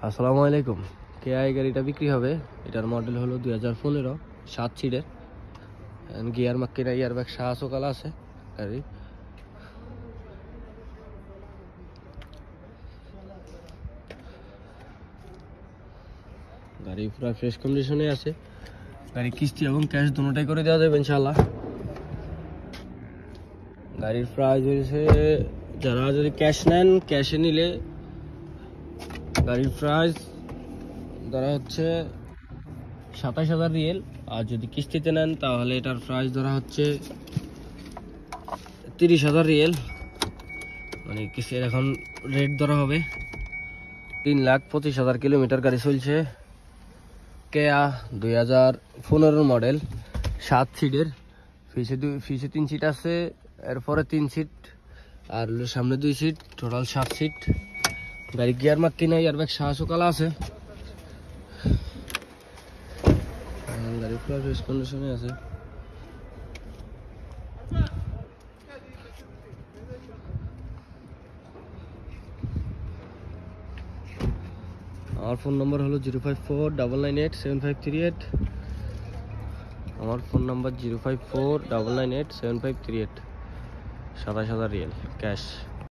আসসালামু আলাইকুম। কেআই গাড়িটা বিক্রি হবে। এটার মডেল হলো 2015, 7 সিটের। গিয়ার মাক্কিনা ইয়ারব্যাগ সকাল আছে গাড়ি। গাড়ি পুরো ফ্রেশ কন্ডিশনে আছে। গাড়ি কিস্তি এবং ক্যাশ দুটোটাই করে দেওয়া যাবে ইনশাআল্লাহ। গাড়ির প্রাইস হয়েছে, যারা যদি ক্যাশ নেন, ক্যাশে নিলে গাড়ির প্রাইস ধরা হচ্ছে 27,000 রিয়েল। আর যদি কিস্তিতে নেন তাহলে এটার প্রাইস ধরা হচ্ছে 30,000 রিয়েল। মানে কিস্তির এখন রেট ধরা হবে 3,25,000 কিলোমিটার গাড়ি চলছে। কেয়া 2015 মডেল, 7 সিটের। ফিসে 3 সিট আছে, এরপরে 3 সিট আর সামনে 2 সিট, টোটাল 7 সিট। গাড়ি গিয়ার মাক্কিনা ইয়ারব্যাগ সকাল আছে। গাড়ি পুরো ফ্রেশ কন্ডিশনে আছে। আমার ফোন নম্বর হলো 05499875338। আমার ফোন নাম্বার 05499875338। 27,000 real cash.